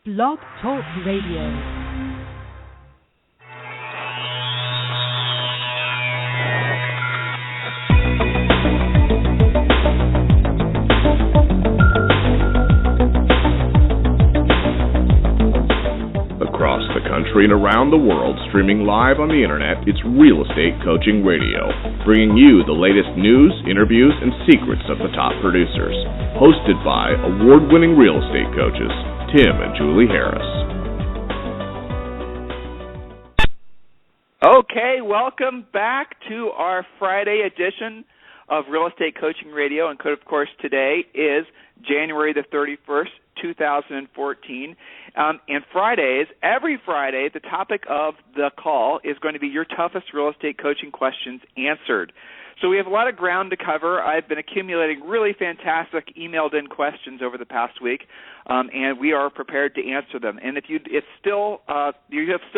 Blog Talk Radio. Across the country and around the world, streaming live on the internet, it's Real Estate Coaching Radio, bringing you the latest news, interviews, and secrets of the top producers. Hosted by award-winning real estate coaches, Tim and Julie Harris. Okay, welcome back to our Friday edition of Real Estate Coaching Radio. And of course, today is January the 31st, 2014. And Fridays, every Friday, the topic of the call is going to be your toughest real estate coaching questions answered. So we have a lot of ground to cover. I've been accumulating really fantastic emailed-in questions over the past week, and we are prepared to answer them. And if you have still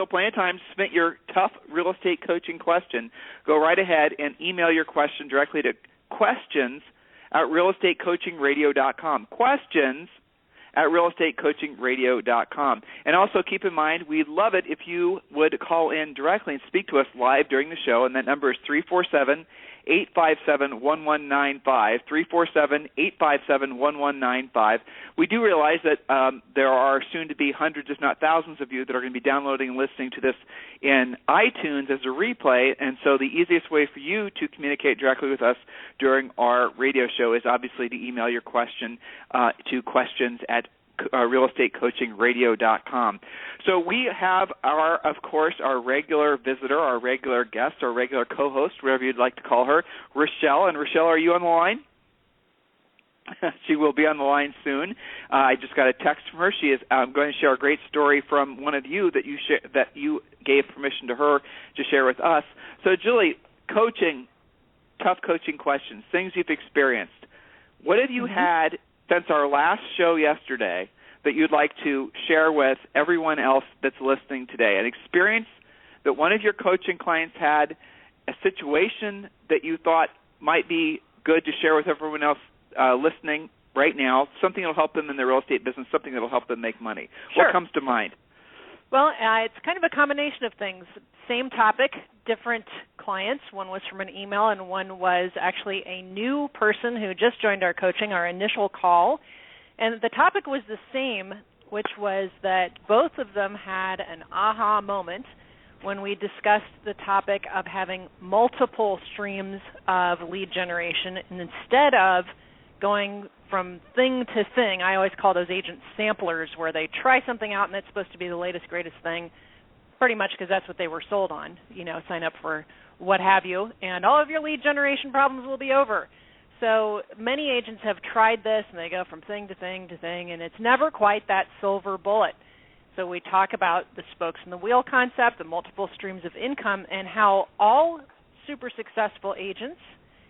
plenty of time to submit your tough real estate coaching question, go right ahead and email your question directly to questions@realestatecoachingradio.com. Questions@realestatecoachingradio.com. And also keep in mind, we'd love it if you would call in directly and speak to us live during the show, and that number is 347-857-1195, 347-857-1195. We do realize that there are soon to be hundreds, if not thousands of you that are going to be downloading and listening to this in iTunes as a replay, and so the easiest way for you to communicate directly with us during our radio show is obviously to email your question to questions@realestatecoachingradio.com. So we have our regular visitor, our regular guest, our regular co-host, whatever you'd like to call her, Rochelle. And Rochelle, are you on the line? She will be on the line soon. I just got a text from her. She is going to share a great story from one of you that you gave permission to her to share with us. So, Julie, tough coaching questions, things you've experienced. What have you had since our last show yesterday that you'd like to share with everyone else that's listening today? An experience that one of your coaching clients had, a situation that you thought might be good to share with everyone else listening right now, something that will help them in their real estate business, something that will help them make money. Sure. What comes to mind? Well, it's kind of a combination of things. Same topic, different clients. One was from an email, and one was actually a new person who just joined our coaching, our initial call. And the topic was the same, which was that both of them had an aha moment when we discussed the topic of having multiple streams of lead generation. And instead of going from thing to thing, I always call those agents samplers, where they try something out and it's supposed to be the latest, greatest thing, pretty much because that's what they were sold on, sign up for what have you, and all of your lead generation problems will be over. So many agents have tried this, and they go from thing to thing to thing, and it's never quite that silver bullet. So we talk about the spokes in the wheel concept, the multiple streams of income, and how all super successful agents,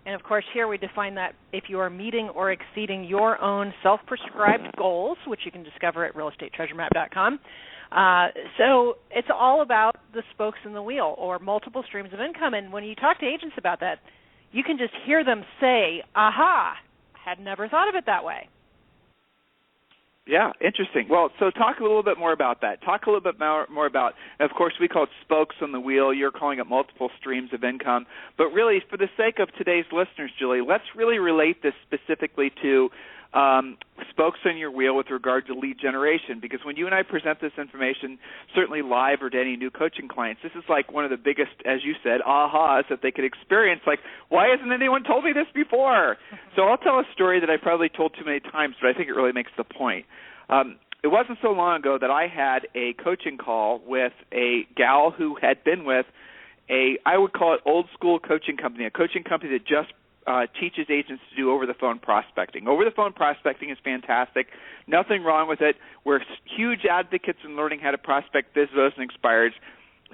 and of course here we define that if you are meeting or exceeding your own self-prescribed goals, which you can discover at realestatetreasuremap.com. So it's all about the spokes in the wheel, or multiple streams of income. And when you talk to agents about that, you can just hear them say, aha, had never thought of it that way. Yeah, interesting. Well, so talk a little bit more about that. Talk a little bit more about, of course, we call it spokes on the wheel. You're calling it multiple streams of income. But really, for the sake of today's listeners, Julie, let's really relate this specifically to spokes on your wheel with regard to lead generation, because when you and I present this information, certainly live or to any new coaching clients, this is like one of the biggest, as you said, ahas that they could experience, like, why hasn't anyone told me this before? So I'll tell a story that I probably told too many times, but I think it really makes the point. It wasn't so long ago that I had a coaching call with a gal who had been with I would call it old school coaching company, a coaching company that just teaches agents to do over-the-phone prospecting. Over-the-phone prospecting is fantastic. Nothing wrong with it. We're huge advocates in learning how to prospect VISBOs and expireds,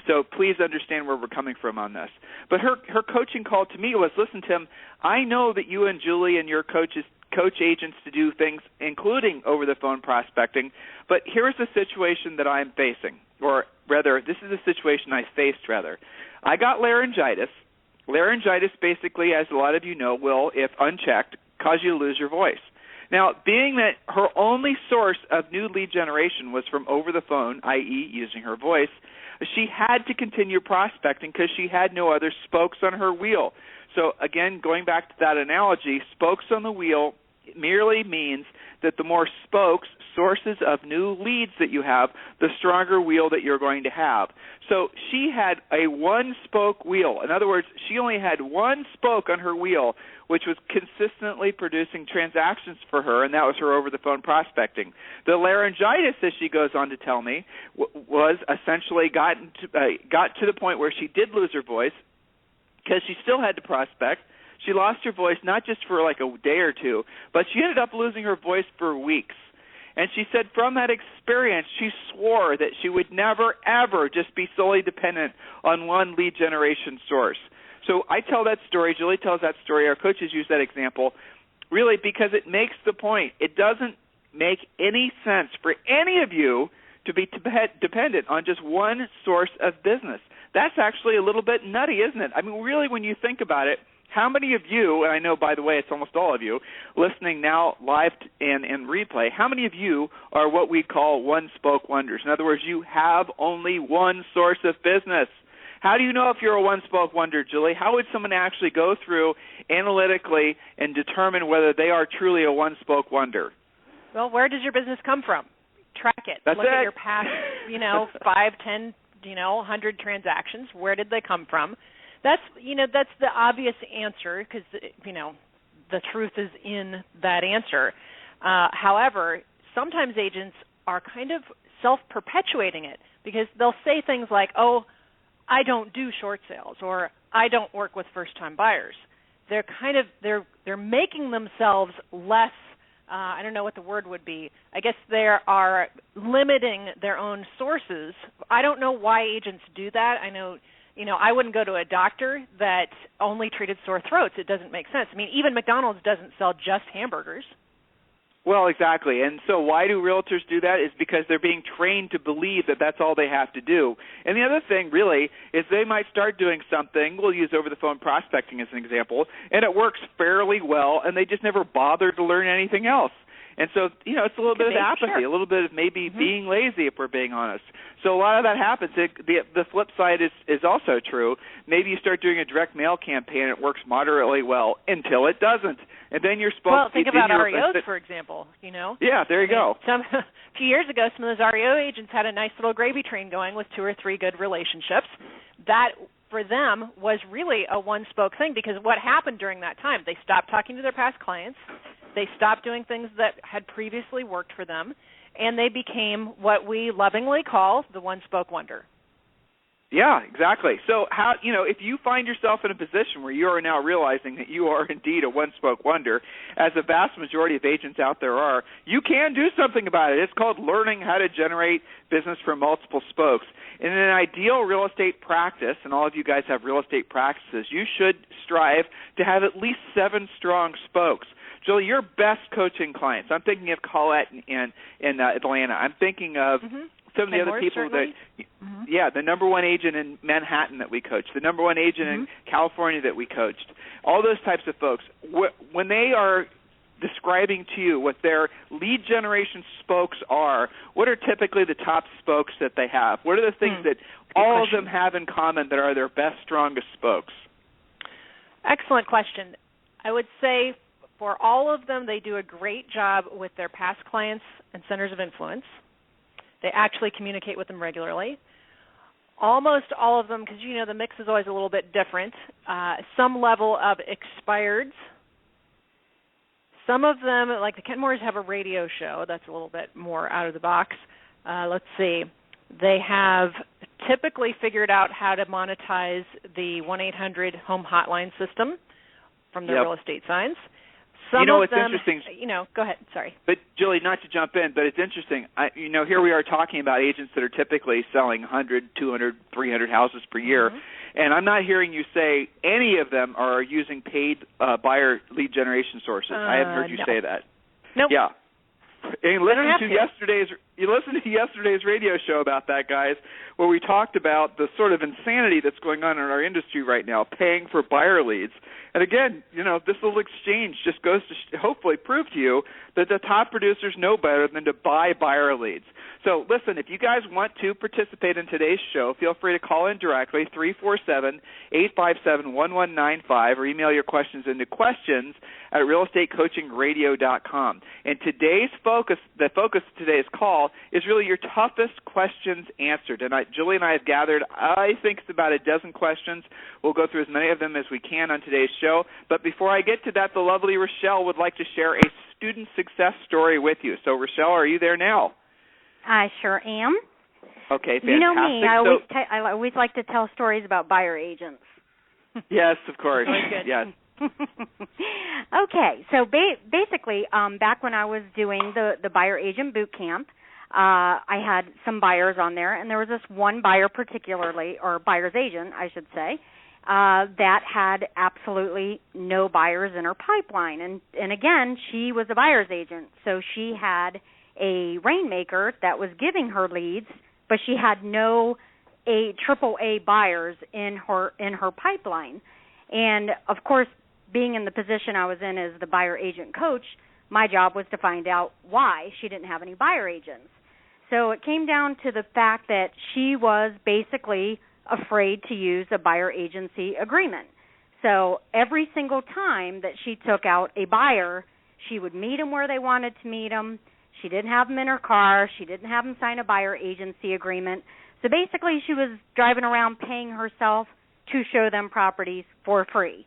so please understand where we're coming from on this. But her coaching call to me was, listen, Tim, I know that you and Julie and your coach agents to do things, including over-the-phone prospecting, but here's the situation that I'm facing, or rather, this is the situation I faced, rather. I got laryngitis. Laryngitis basically, as a lot of you know, will, if unchecked, cause you to lose your voice. Now, being that her only source of new lead generation was from over the phone, i.e. using her voice, she had to continue prospecting because she had no other spokes on her wheel. So, again, going back to that analogy, spokes on the wheel merely means that the more spokes, sources of new leads that you have, the stronger wheel that you're going to have. So she had a one-spoke wheel. In other words, she only had one spoke on her wheel, which was consistently producing transactions for her, and that was her over-the-phone prospecting. The laryngitis, as she goes on to tell me, was essentially got to the point where she did lose her voice because she still had to prospect. She lost her voice not just for like a day or two, but she ended up losing her voice for weeks. And she said from that experience, she swore that she would never, ever just be solely dependent on one lead generation source. So I tell that story, Julie tells that story, our coaches use that example, really because it makes the point. It doesn't make any sense for any of you to be dependent on just one source of business. That's actually a little bit nutty, isn't it? I mean, really, when you think about it, how many of you, and I know, by the way, it's almost all of you, listening now live and replay, how many of you are what we call one-spoke wonders? In other words, you have only one source of business. How do you know if you're a one-spoke wonder, Julie? How would someone actually go through analytically and determine whether they are truly a one-spoke wonder? Well, where does your business come from? Track it. That's Look it. at your past, 5, 10, 100 transactions. Where did they come from? That's the obvious answer because, the truth is in that answer. However, sometimes agents are kind of self-perpetuating it because they'll say things like, oh, I don't do short sales or I don't work with first-time buyers. They're making themselves less, I don't know what the word would be. I guess they are limiting their own sources. I don't know why agents do that. I know I wouldn't go to a doctor that only treated sore throats. It doesn't make sense. I mean, even McDonald's doesn't sell just hamburgers. Well, exactly. And so why do realtors do that? Is because they're being trained to believe that that's all they have to do. And the other thing, really, is they might start doing something. We'll use over-the-phone prospecting as an example, and it works fairly well, and they just never bother to learn anything else. And so, it's a little bit of apathy, a little bit of maybe being lazy, if we're being honest. So a lot of that happens. The flip side is also true. Maybe you start doing a direct mail campaign, and it works moderately well until it doesn't. And then you're supposed to... Well, think about REOs, for example, Yeah, there you go. A few years ago, some of those REO agents had a nice little gravy train going with 2 or 3 good relationships. That, for them, was really a one-spoke thing because what happened during that time? They stopped talking to their past clients. They stopped doing things that had previously worked for them, and they became what we lovingly call the one-spoke wonder. Yeah, exactly. So if you find yourself in a position where you are now realizing that you are indeed a one-spoke wonder, as the vast majority of agents out there are, you can do something about it. It's called learning how to generate business from multiple spokes. In an ideal real estate practice, and all of you guys have real estate practices, you should strive to have at least 7 strong spokes. Julie, your best coaching clients, I'm thinking of Colette in Atlanta. I'm thinking of some of the other people certainly. the number one agent in Manhattan that we coached, the number one agent in California that we coached, all those types of folks. When they are describing to you what their lead generation spokes are, what are typically the top spokes that they have? What are the things that all of them have in common that are their best, strongest spokes? Excellent question. I would say for all of them, they do a great job with their past clients and centers of influence. They actually communicate with them regularly. Almost all of them, because the mix is always a little bit different, some level of expireds. Some of them, like the Kenmores, have a radio show. That's a little bit more out of the box. Let's see. They have typically figured out how to monetize the 1-800 home hotline system from their real estate signs. Some of it's them, interesting. Go ahead. Sorry. But, Julie, not to jump in, but it's interesting. Here we are talking about agents that are typically selling 100, 200, 300 houses per year, and I'm not hearing you say any of them are using paid buyer lead generation sources. I haven't heard you say that. Nope. Yeah. And You listened to yesterday's radio show about that, guys, where we talked about the sort of insanity that's going on in our industry right now, paying for buyer leads. And again, this little exchange just goes to hopefully prove to you that the top producers know better than to buy buyer leads. So listen, if you guys want to participate in today's show, feel free to call in directly, 347-857-1195, or email your questions into questions@realestatecoachingradio.com. And the focus of today's call is really your toughest questions answered. And Julie and I have gathered, I think it's about a dozen questions. We'll go through as many of them as we can on today's show. But before I get to that, the lovely Rochelle would like to share a student success story with you. So, Rochelle, are you there now? I sure am. Okay, fantastic. You know me. I always like to tell stories about buyer agents. Yes, of course. Yes. Okay, so basically, back when I was doing the buyer agent boot camp, I had some buyers on there, and there was this one buyer particularly, or buyer's agent, I should say, that had absolutely no buyers in her pipeline. And again, she was a buyer's agent, so she had a rainmaker that was giving her leads, but she had no AAA buyers in her pipeline. And of course, being in the position I was in as the buyer agent coach, my job was to find out why she didn't have any buyer agents. So it came down to the fact that she was basically afraid to use a buyer agency agreement. So every single time that she took out a buyer, she would meet them where they wanted to meet them. She didn't have them in her car. She didn't have them sign a buyer agency agreement. So basically she was driving around paying herself to show them properties for free.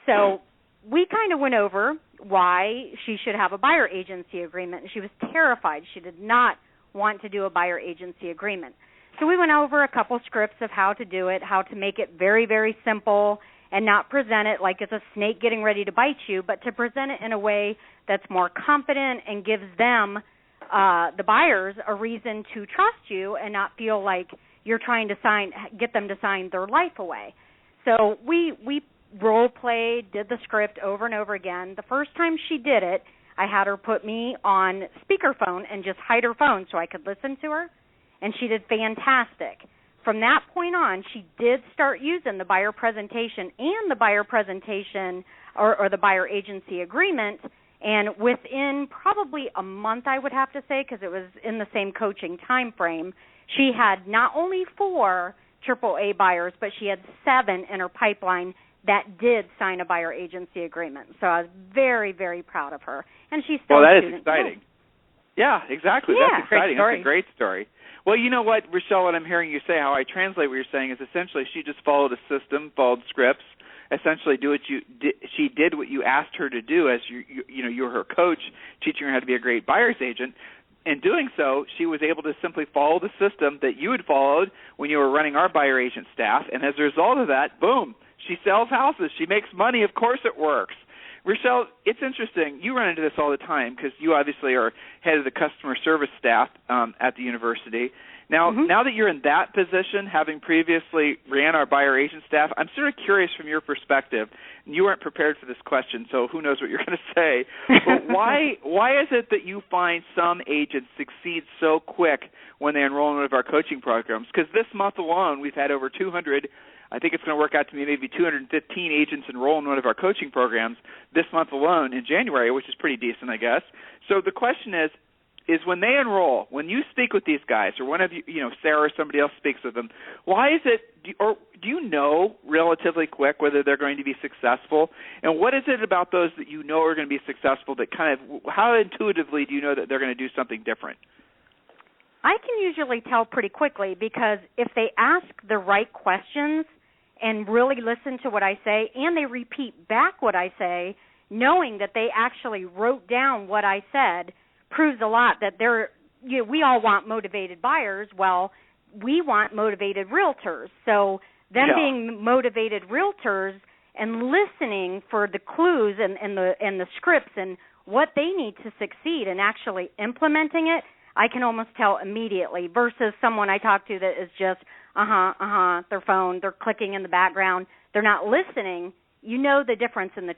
So we kind of went over why she should have a buyer agency agreement, and she was terrified. She did not want to do a buyer agency agreement. So we went over a couple scripts of how to do it, how to make it very, very simple and not present it like it's a snake getting ready to bite you, but to present it in a way that's more confident and gives them, the buyers, a reason to trust you and not feel like you're trying to get them to sign their life away. So we role-played, did the script over and over again. The first time she did it, I had her put me on speakerphone and just hide her phone so I could listen to her, and she did fantastic. From that point on, she did start using the buyer presentation and the buyer presentation or the buyer agency agreement, and within probably a month, I would have to say, because it was in the same coaching time frame, she had not only 4 AAA buyers, but she had 7 in her pipeline that did sign a buyer agency agreement. So I was very, very proud of her. And she's still that a is student. exciting. Yeah, exactly. Yeah, that's exciting. great story. That's a great story. Well, you know what, Rochelle, what I'm hearing you say, how I translate what you're saying is essentially she just followed a system, followed scripts, essentially she did what you asked her to do as you're her coach, teaching her how to be a great buyer's agent. In doing so, she was able to simply follow the system that you had followed when you were running our buyer agent staff, and as a result of that, boom, she sells houses. She makes money. Of course it works. Rochelle, it's interesting. You run into this all the time because you obviously are head of the customer service staff at the university. Now, Now that you're in that position, having previously ran our buyer agent staff, I'm sort of curious from your perspective. You weren't prepared for this question, so who knows what you're going to say. But why is it that you find some agents succeed so quick when they enroll in one of our coaching programs? Because this month alone, we've had over 200. I think it's going to work out to be maybe 215 agents enroll in one of our coaching programs this month alone in January, which is pretty decent, I guess. So the question is when they enroll, when you speak with these guys, or one of you, Sarah or somebody else speaks with them, why is it, do you know relatively quick whether they're going to be successful? And what is it about those that you know are going to be successful that how intuitively do you know that they're going to do something different? I can usually tell pretty quickly because if they ask the right questions and really listen to what I say, and they repeat back what I say, knowing that they actually wrote down what I said, proves a lot that we all want motivated buyers. Well, we want motivated realtors. So them being motivated realtors and listening for the clues and the scripts and what they need to succeed and actually implementing it, I can almost tell immediately versus someone I talk to that is just their phone, they're clicking in the background, they're not listening. You know the difference in the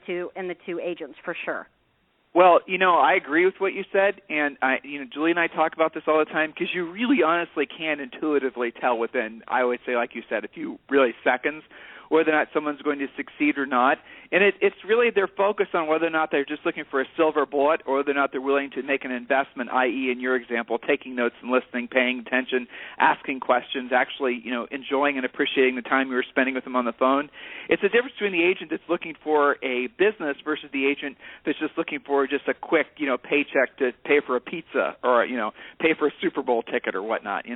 two agents for sure. Well, I agree with what you said, and Julie and I talk about this all the time because you really honestly can intuitively tell within, I would say, like you said, a few really seconds whether or not someone's going to succeed or not. And it's really their focus on whether or not they're just looking for a silver bullet or whether or not they're willing to make an investment, i.e., in your example, taking notes and listening, paying attention, asking questions, actually, enjoying and appreciating the time you were spending with them on the phone. It's the difference between the agent that's looking for a business versus the agent that's just looking for just a quick, paycheck to pay for a pizza or, pay for a Super Bowl ticket or whatnot,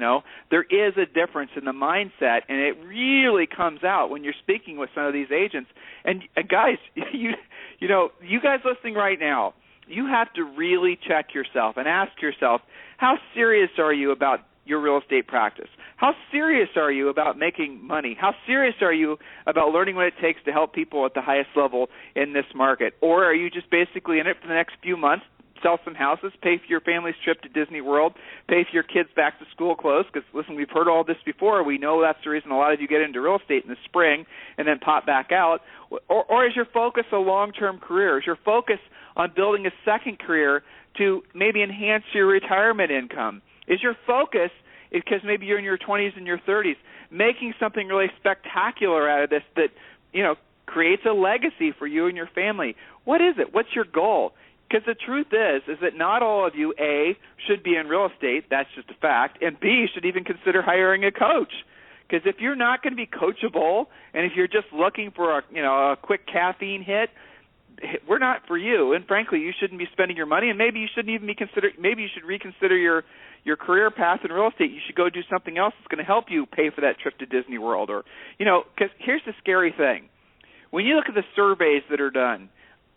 There is a difference in the mindset, and it really comes out when you're speaking with some of these agents. And guys, you guys listening right now, you have to really check yourself and ask yourself, how serious are you about your real estate practice? How serious are you about making money? How serious are you about learning what it takes to help people at the highest level in this market? Or are you just basically in it for the next few months, sell some houses, pay for your family's trip to Disney World, pay for your kids' back-to-school clothes? Because, listen, we've heard all this before. We know that's the reason a lot of you get into real estate in the spring and then pop back out. Or is your focus a long-term career? Is your focus on building a second career to maybe enhance your retirement income? Is your focus, because maybe you're in your 20s and your 30s, making something really spectacular out of this that, creates a legacy for you and your family? What is it? What's your goal? Because the truth is that not all of you, A, should be in real estate, that's just a fact, and B, should even consider hiring a coach. Because if you're not going to be coachable, and if you're just looking for a quick caffeine hit, we're not for you. And frankly, you shouldn't be spending your money, and maybe you shouldn't even maybe you should reconsider your career path in real estate. You should go do something else that's going to help you pay for that trip to Disney World. Or, because here's the scary thing. When you look at the surveys that are done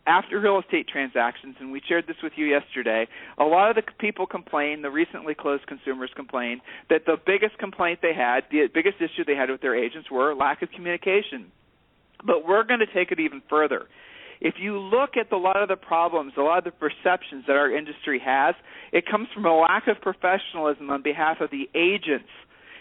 after real estate transactions, and we shared this with you yesterday, a lot of the people complain, the recently closed consumers complain, that the biggest complaint they had, the biggest issue they had with their agents were lack of communication. But we're going to take it even further. If you look at a lot of the problems, a lot of the perceptions that our industry has, it comes from a lack of professionalism on behalf of the agents.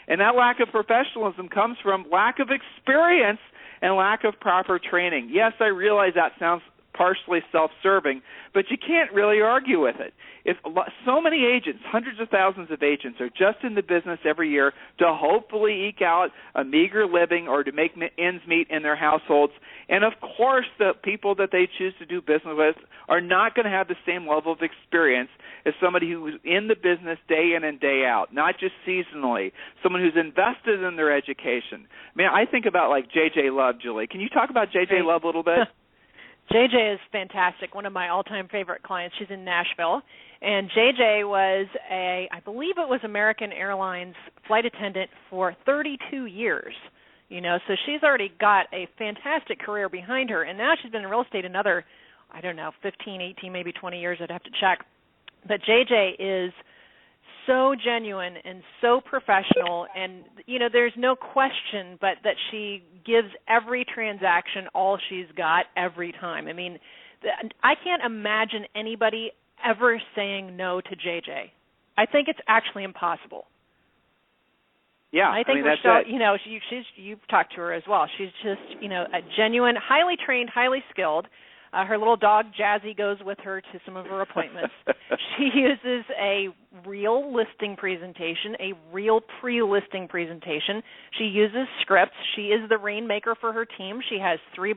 And that lack of professionalism comes from lack of experience and lack of proper training. Yes, I realize that sounds partially self-serving, but you can't really argue with it. If so many agents, hundreds of thousands of agents, are just in the business every year to hopefully eke out a meager living or to make ends meet in their households, and of course the people that they choose to do business with are not going to have the same level of experience as somebody who's in the business day in and day out, not just seasonally, someone who's invested in their education. I mean, I think about like J.J. Love, Julie. Can you talk about J.J. Love a little bit? JJ is fantastic, one of my all-time favorite clients. She's in Nashville, and JJ was I believe it was American Airlines flight attendant for 32 years, so she's already got a fantastic career behind her, and now she's been in real estate another, 15, 18, maybe 20 years, I'd have to check. But JJ is so genuine and so professional, and there's no question but that she gives every transaction all she's got every time. I mean, I can't imagine anybody ever saying no to JJ. I think it's actually impossible. Yeah, I think that's it. You've talked to her as well. She's just a genuine, highly trained, highly skilled. Her little dog, Jazzy, goes with her to some of her appointments. She uses a real listing presentation, a real pre-listing presentation. She uses scripts. She is the rainmaker for her team. She has 2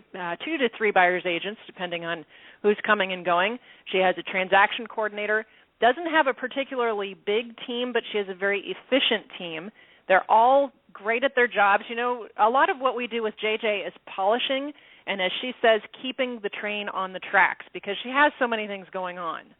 to 3 buyer's agents, depending on who's coming and going. She has a transaction coordinator. Doesn't have a particularly big team, but she has a very efficient team. They're all great at their jobs. A lot of what we do with JJ is polishing, and as she says, keeping the train on the tracks, because she has so many things going on.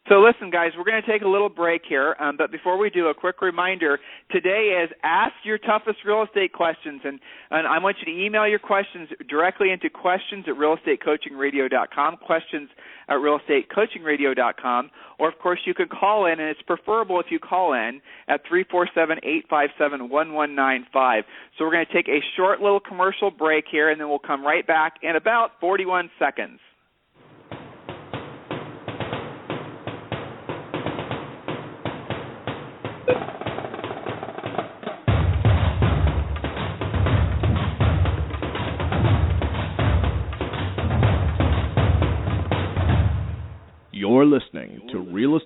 So listen, guys, we're going to take a little break here, but before we do, a quick reminder. Today is Ask Your Toughest Real Estate Questions, and I want you to email your questions directly into questions@realestatecoachingradio.com, questions@realestatecoachingradio.com, or, of course, you can call in, and it's preferable if you call in at 347-857-1195. So we're going to take a short little commercial break here, and then we'll come right back in about 41 seconds.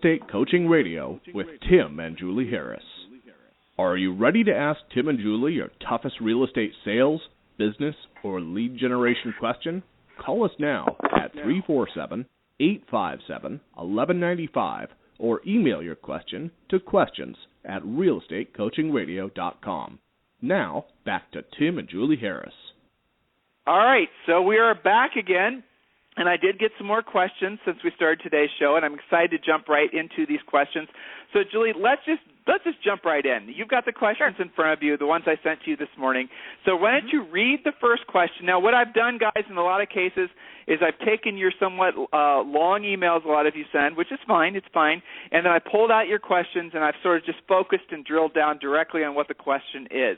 Estate Coaching Radio with Tim and Julie Harris. Are you ready to ask Tim and Julie your toughest real estate sales, business, or lead generation question? Call us now at 347-857-1195 or email your question to questions@realestatecoachingradio.com. Now, back to Tim and Julie Harris. All right, so we are back again, and I did get some more questions since we started today's show, and I'm excited to jump right into these questions. So, Julie, let's just jump right in. You've got the questions in front of you, the ones I sent to you this morning. So why don't you read the first question? Now, what I've done, guys, in a lot of cases is I've taken your somewhat long emails a lot of you send, which is fine, it's fine, and then I pulled out your questions, and I've sort of just focused and drilled down directly on what the question is.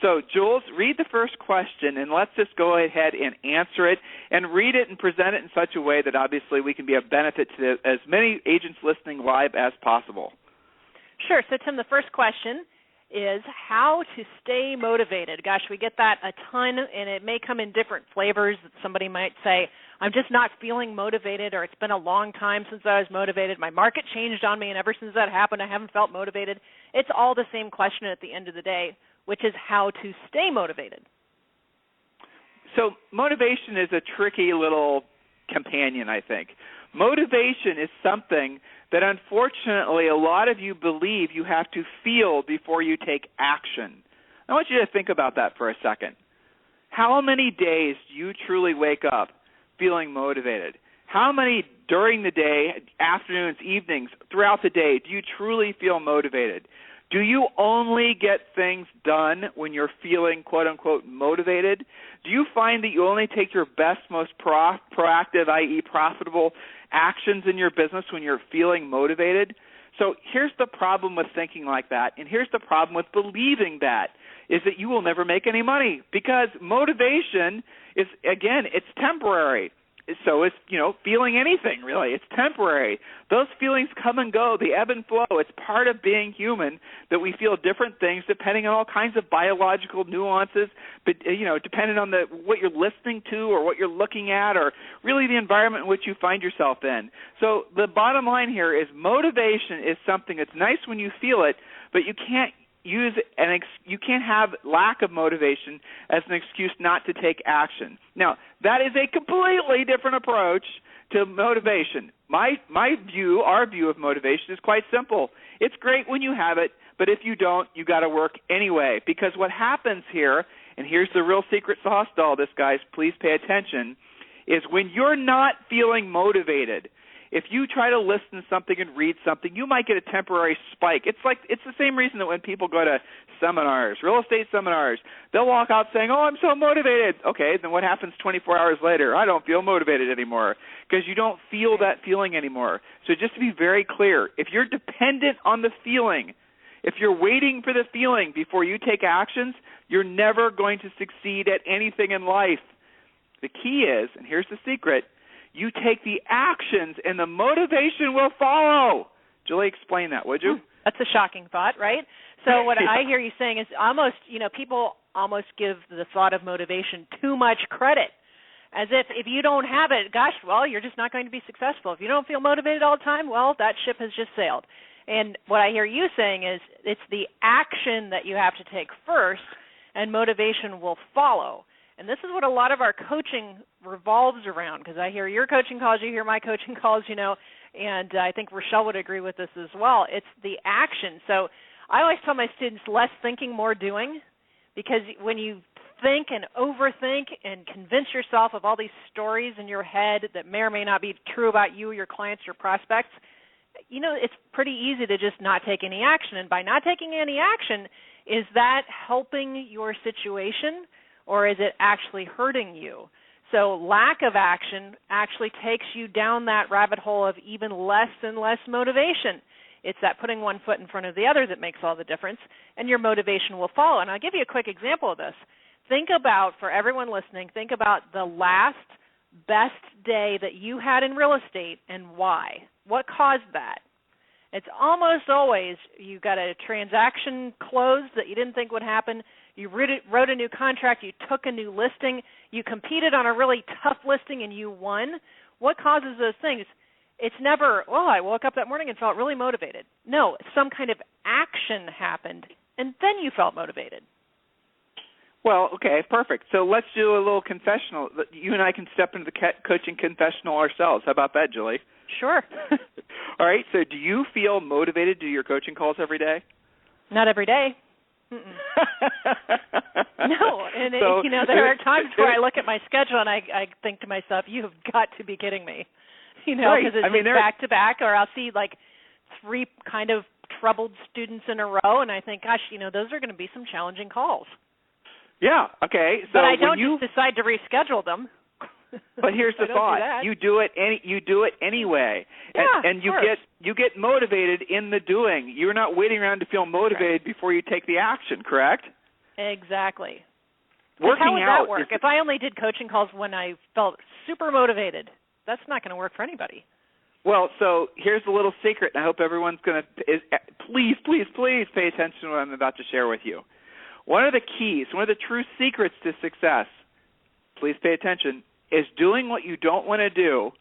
So, Jules, read the first question, and let's just go ahead and answer it and read it and present it in such a way that obviously we can be of benefit to as many agents listening live as possible. Sure. So, Tim, the first question is how to stay motivated. Gosh, we get that a ton, and it may come in different flavors. Somebody might say, I'm just not feeling motivated, or it's been a long time since I was motivated. My market changed on me, and ever since that happened, I haven't felt motivated. It's all the same question at the end of the day, which is how to stay motivated. So motivation is a tricky little companion, I think. Motivation is something that unfortunately a lot of you believe you have to feel before you take action. I want you to think about that for a second. How many days do you truly wake up feeling motivated? How many during the day, afternoons, evenings, throughout the day, do you truly feel motivated? Do you only get things done when you're feeling, quote-unquote, motivated? Do you find that you only take your best, most proactive, i.e. profitable actions in your business when you're feeling motivated? So here's the problem with thinking like that, and here's the problem with believing that, is that you will never make any money because motivation is, again, it's temporary. So it's, feeling anything, really. It's temporary. Those feelings come and go. They ebb and flow. It's part of being human that we feel different things depending on all kinds of biological nuances, but, depending on what you're listening to or what you're looking at or really the environment in which you find yourself in. So the bottom line here is motivation is something that's nice when you feel it, but you can't you can't have lack of motivation as an excuse not to take action. Now, that is a completely different approach to motivation. My view, our view of motivation is quite simple. It's great when you have it, but if you don't, you got to work anyway. Because what happens here, and here's the real secret sauce to all this, guys, please pay attention, is when you're not feeling motivated, if you try to listen to something and read something, you might get a temporary spike. It's the same reason that when people go to seminars, real estate seminars, they'll walk out saying, oh, I'm so motivated. Okay, then what happens 24 hours later? I don't feel motivated anymore because you don't feel that feeling anymore. So just to be very clear, if you're dependent on the feeling, if you're waiting for the feeling before you take actions, you're never going to succeed at anything in life. The key is, and here's the secret, you take the actions, and the motivation will follow. Julie, explain that, would you? That's a shocking thought, right? So what I hear you saying is almost, people almost give the thought of motivation too much credit, as if you don't have it, gosh, well, you're just not going to be successful. If you don't feel motivated all the time, well, that ship has just sailed. And what I hear you saying is it's the action that you have to take first, and motivation will follow. And this is what a lot of our coaching revolves around, because I hear your coaching calls, you hear my coaching calls, and I think Rochelle would agree with this as well. It's the action. So I always tell my students, less thinking, more doing, because when you think and overthink and convince yourself of all these stories in your head that may or may not be true about you, your clients, your prospects, it's pretty easy to just not take any action. And by not taking any action, is that helping your situation, or is it actually hurting you? So lack of action actually takes you down that rabbit hole of even less and less motivation. It's that putting one foot in front of the other that makes all the difference, and your motivation will follow. And I'll give you a quick example of this. Think about, for everyone listening, think about the last best day that you had in real estate and why. What caused that? It's almost always you got a transaction closed that you didn't think would happen. You wrote a new contract. You took a new listing. You competed on a really tough listing and you won. What causes those things? It's never, well, I woke up that morning and felt really motivated. No, some kind of action happened, and then you felt motivated. Well, okay, perfect. So let's do a little confessional. You and I can step into the coaching confessional ourselves. How about that, Julie? Sure. All right, so do you feel motivated to do your coaching calls every day? Not every day. No, and so, there are times where I look at my schedule and I think to myself, "You have got to be kidding me," because it's back to back, or I'll see like 3 kind of troubled students in a row, and I think, gosh, those are going to be some challenging calls. Yeah. Okay. So but I don't just decide to reschedule them. But here's the thought: you do it anyway, and you get motivated in the doing. You're not waiting around to feel motivated before you take the action. Correct? Exactly. Working how would out that work? If I only did coaching calls when I felt super motivated, that's not going to work for anybody. Well, so here's a little secret, and I hope everyone's going to please pay attention to what I'm about to share with you. One of the keys, one of the true secrets to success, please pay attention, is doing what you don't want to do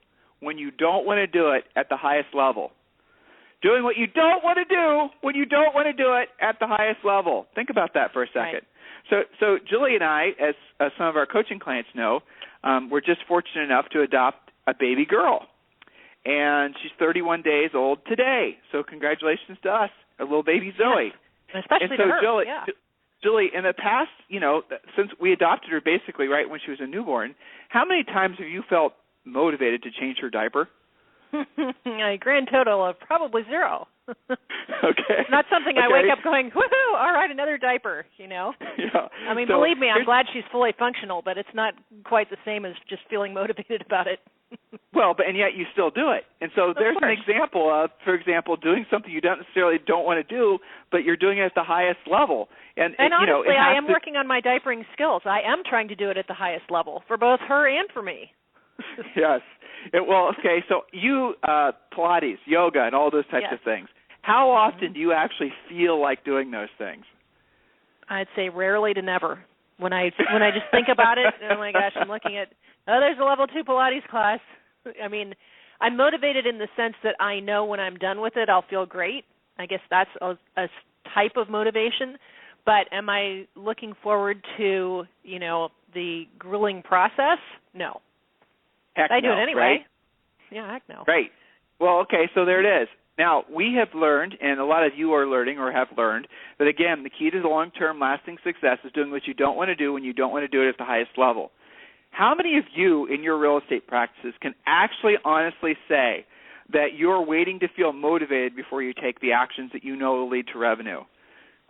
when you don't want to do it at the highest level. Doing what you don't want to do when you don't want to do it at the highest level. Think about that for a second. Right. So Julie and I, as some of our coaching clients know, we're just fortunate enough to adopt a baby girl. And she's 31 days old today. So congratulations to us, a little baby Zoe. Yes. Especially to her. Julie, yeah. Julie, in the past, since we adopted her basically right when she was a newborn, how many times have you felt motivated to change her diaper? A grand total of probably 0. Okay. It's not something I wake up going, woohoo, all right, another diaper, Yeah. I mean, believe me, I'm glad she's fully functional, but it's not quite the same as just feeling motivated about it. Well, and yet you still do it. And so there's an example of, for example, doing something you don't necessarily don't want to do, but you're doing it at the highest level. And honestly, I am working on my diapering skills. I am trying to do it at the highest level for both her and for me. Yes. Okay, so you, Pilates, yoga, and all those types of things, how often do you actually feel like doing those things? I'd say rarely to never. When I just think about it, oh my gosh, I'm looking at, there's a level 2 Pilates class. I mean, I'm motivated in the sense that I know when I'm done with it, I'll feel great. I guess that's a type of motivation. But am I looking forward to, the grueling process? No. Heck I do no, it anyway. Right? Yeah, heck no. Right. Well, okay, so there it is. Now, we have learned, and a lot of you are learning or have learned, that, again, the key to the long-term lasting success is doing what you don't want to do when you don't want to do it at the highest level. How many of you in your real estate practices can actually honestly say that you're waiting to feel motivated before you take the actions that you know will lead to revenue?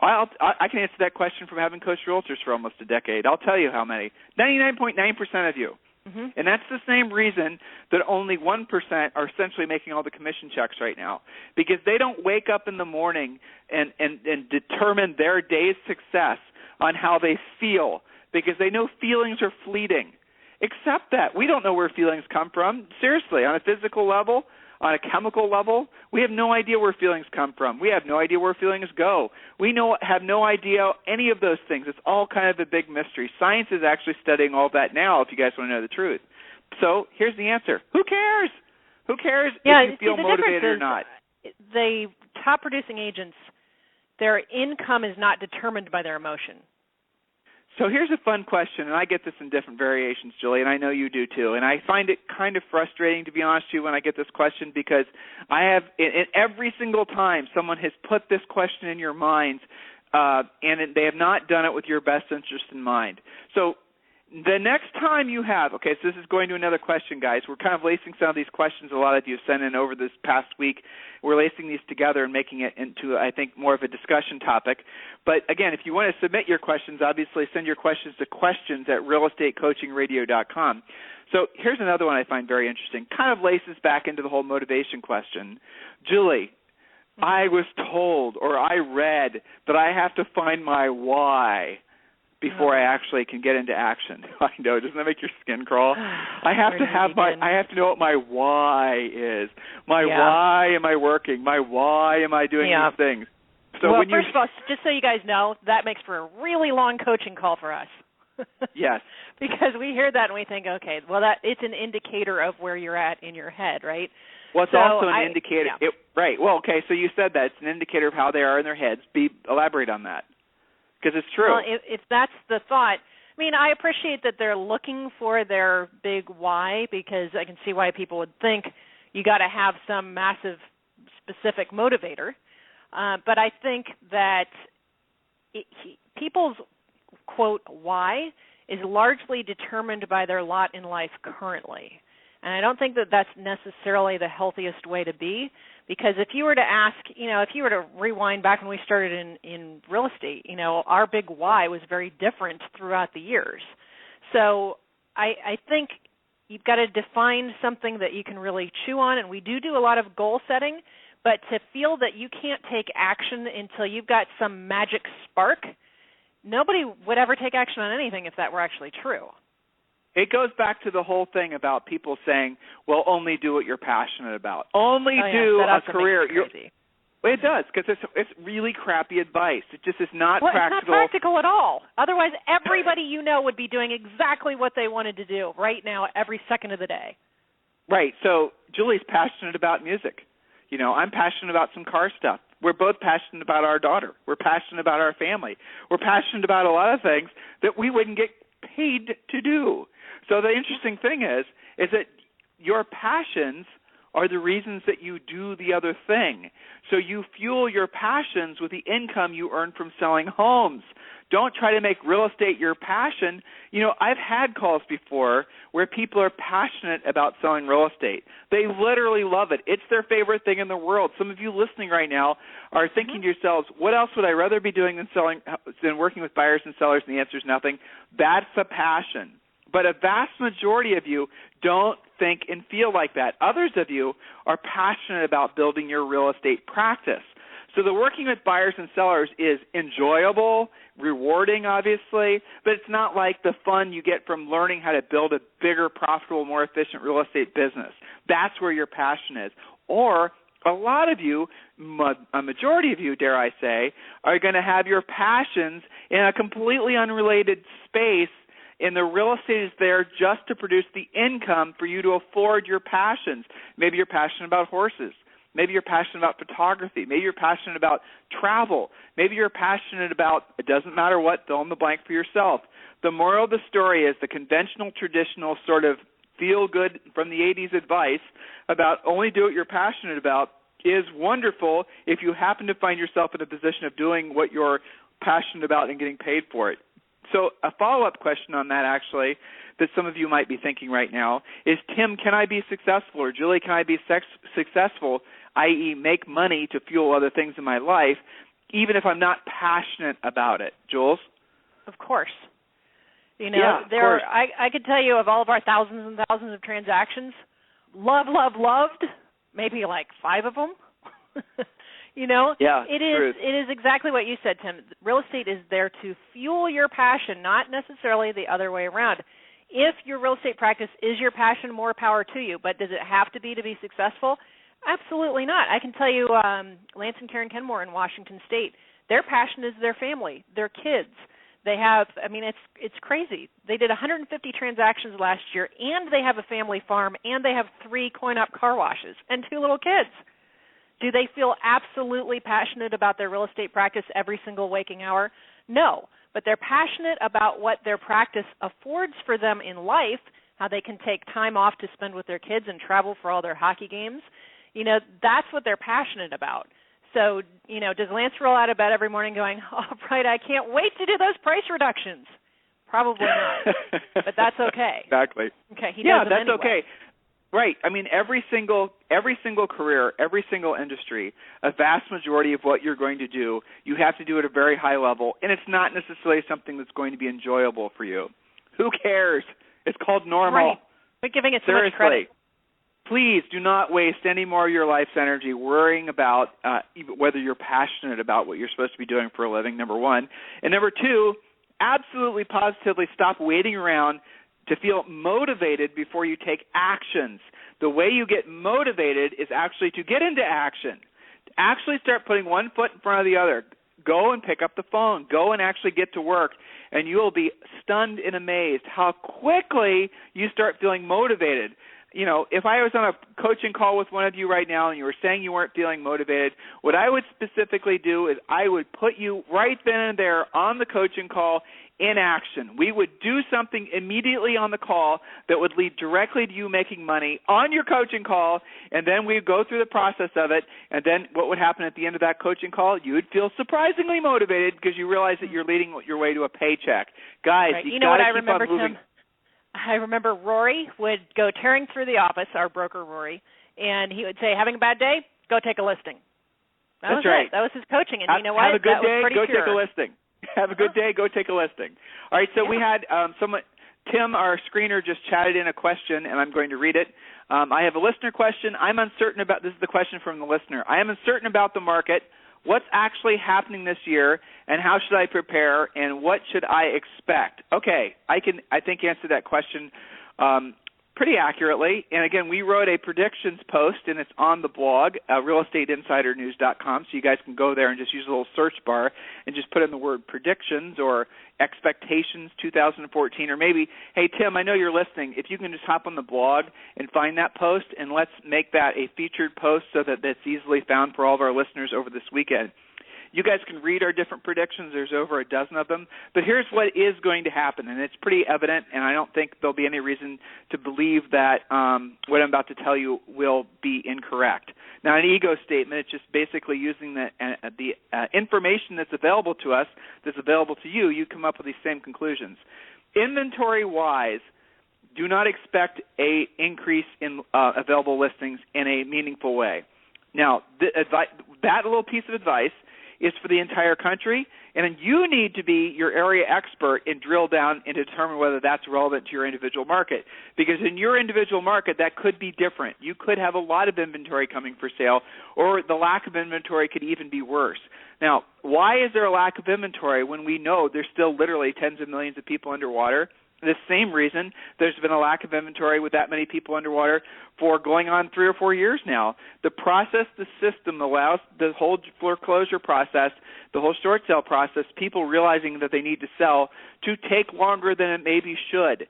I can answer that question from having coached realtors for almost a decade. I'll tell you how many. 99.9% of you. Mm-hmm. And that's the same reason that only 1% are essentially making all the commission checks right now, because they don't wake up in the morning and determine their day's success on how they feel, because they know feelings are fleeting. Accept that. We don't know where feelings come from. Seriously, on a physical level, on a chemical level, we have no idea where feelings come from. We have no idea where feelings go. We have no idea any of those things. It's all kind of a big mystery. Science is actually studying all that now, if you guys want to know the truth. So here's the answer. Who cares? Who cares if you feel motivated or not? The top producing agents, their income is not determined by their emotion. So here's a fun question, and I get this in different variations, Julie, and I know you do too. And I find it kind of frustrating, to be honest with you, when I get this question, because I have, in every single time someone has put this question in your mind, and they have not done it with your best interest in mind. So the next time you have, okay, so this is going to another question, guys. We're kind of lacing some of these questions a lot of you have sent in over this past week. We're lacing these together and making it into, I think, more of a discussion topic. But, again, if you want to submit your questions, obviously send your questions to questions@realestatecoachingradio.com. So here's another one I find very interesting. Kind of laces back into the whole motivation question. Julie, I was told or I read that I have to find my why before I actually can get into action. I know, doesn't that make your skin crawl? I have to know what my why is. Why am I working? Why am I doing these things? So first of all, just so you guys know, that makes for a really long coaching call for us. Yes. Because we hear that and we think, okay, well, it's an indicator of where you're at in your head, right? Well, it's also an indicator. Yeah. Right. Well, okay, so you said that. It's an indicator of how they are in their heads. Elaborate on that, because it's true. Well, if that's the thought, I mean, I appreciate that they're looking for their big why, because I can see why people would think you got to have some massive specific motivator. But I think that people's, quote, why is largely determined by their lot in life currently. And I don't think that that's necessarily the healthiest way to be, because if you were to ask, if you were to rewind back when we started in real estate, our big why was very different throughout the years. So I think you've got to define something that you can really chew on, and we do a lot of goal setting, but to feel that you can't take action until you've got some magic spark, nobody would ever take action on anything if that were actually true. It goes back to the whole thing about people saying, well, only do what you're passionate about. Only do a career. Well, it does, because it's really crappy advice. It just is not practical. It's not practical at all. Otherwise, everybody would be doing exactly what they wanted to do right now every second of the day. Right. So Julie's passionate about music. I'm passionate about some car stuff. We're both passionate about our daughter. We're passionate about our family. We're passionate about a lot of things that we wouldn't get paid to do. So the interesting thing is that your passions are the reasons that you do the other thing. So you fuel your passions with the income you earn from selling homes. Don't try to make real estate your passion. I've had calls before where people are passionate about selling real estate. They literally love it. It's their favorite thing in the world. Some of you listening right now are thinking to yourselves, what else would I rather be doing than working with buyers and sellers? And the answer is nothing. That's a passion. But a vast majority of you don't think and feel like that. Others of you are passionate about building your real estate practice. So the working with buyers and sellers is enjoyable, rewarding, obviously, but it's not like the fun you get from learning how to build a bigger, profitable, more efficient real estate business. That's where your passion is. Or a lot of you, a majority of you, dare I say, are going to have your passions in a completely unrelated space, and the real estate is there just to produce the income for you to afford your passions. Maybe you're passionate about horses. Maybe you're passionate about photography. Maybe you're passionate about travel. Maybe you're passionate about, it doesn't matter what, fill in the blank for yourself. The moral of the story is the conventional, traditional sort of feel-good from the 80s advice about only do what you're passionate about is wonderful if you happen to find yourself in a position of doing what you're passionate about and getting paid for it. So a follow-up question on that, actually, that some of you might be thinking right now is, Tim, can I be successful? Or Julie, can I be successful, i.e. make money to fuel other things in my life, even if I'm not passionate about it? Jules? Of course. I could tell you of all of our thousands and thousands of transactions, loved, maybe like 5 of them. Yeah, it is exactly what you said, Tim. Real estate is there to fuel your passion, not necessarily the other way around. If your real estate practice is your passion, more power to you. But does it have to be successful? Absolutely not. I can tell you, Lance and Karen Kenmore in Washington State, their passion is their family, their kids. They have, it's crazy. They did 150 transactions last year, and they have a family farm, and they have 3 coin-op car washes and 2 little kids. Do they feel absolutely passionate about their real estate practice every single waking hour? No, but they're passionate about what their practice affords for them in life, how they can take time off to spend with their kids and travel for all their hockey games. That's what they're passionate about. So, does Lance roll out of bed every morning going, all right, I can't wait to do those price reductions? Probably not, but that's okay. Exactly. Okay, he does them anyway. Okay. Right. Every single career, every single industry, a vast majority of what you're going to do, you have to do at a very high level, and it's not necessarily something that's going to be enjoyable for you. Who cares? It's called normal. Right. But giving it so Seriously. much credit. Please do not waste any more of your life's energy worrying about whether you're passionate about what you're supposed to be doing for a living, number one. And number two, absolutely positively stop waiting around to feel motivated before you take actions. The way you get motivated is actually to get into action. Actually start putting one foot in front of the other. Go and pick up the phone. Go and actually get to work. And you will be stunned and amazed how quickly you start feeling motivated. if I was on a coaching call with one of you right now and you were saying you weren't feeling motivated, what I would specifically do is I would put you right then and there on the coaching call in action. We would do something immediately on the call that would lead directly to you making money on your coaching call, and then we'd go through the process of it, and then what would happen at the end of that coaching call? You would feel surprisingly motivated because you realize that you're leading your way to a paycheck. Guys, right. you know what I keep remember, on moving. Tim? I remember Rory would go tearing through the office, our broker Rory, and he would say, having a bad day? Go take a listing. That's right. That was his coaching, and you know what? Have a good day, go pure. take a listing. Have a good day, go take a listing. All right, so we had someone, Tim, our screener, just chatted in a question, and I'm going to read it. I have a listener question. I'm uncertain about, this is the question from the listener. I am uncertain about the market. What's actually happening this year, and how should I prepare, and what should I expect? Okay, I think answer that question pretty accurately. And again, we wrote a predictions post, and it's on the blog, realestateinsidernews.com, so you guys can go there and just use a little search bar and just put in the word predictions or expectations 2014, or maybe, hey, Tim, I know you're listening. If you can just hop on the blog and find that post, and let's make that a featured post so that that's easily found for all of our listeners over this weekend. You guys can read our different predictions. There's over a dozen of them. But here's what is going to happen, and it's pretty evident, and I don't think there'll be any reason to believe that what I'm about to tell you will be incorrect. Now, an ego statement, it's just basically using the information that's available to us, that's available to you. You come up with these same conclusions. Inventory-wise, do not expect an increase in available listings in a meaningful way. Now, that little piece of advice is for the entire country, and then you need to be your area expert and drill down and determine whether that's relevant to your individual market. Because in your individual market, that could be different. You could have a lot of inventory coming for sale, or the lack of inventory could even be worse. Now, why is there a lack of inventory when we know there's still literally tens of millions of people underwater? The same reason there's been a lack of inventory with that many people underwater for going on 3 or 4 years now. The process, the system allows the whole foreclosure process, the whole short sale process, people realizing that they need to sell to take longer than it maybe should.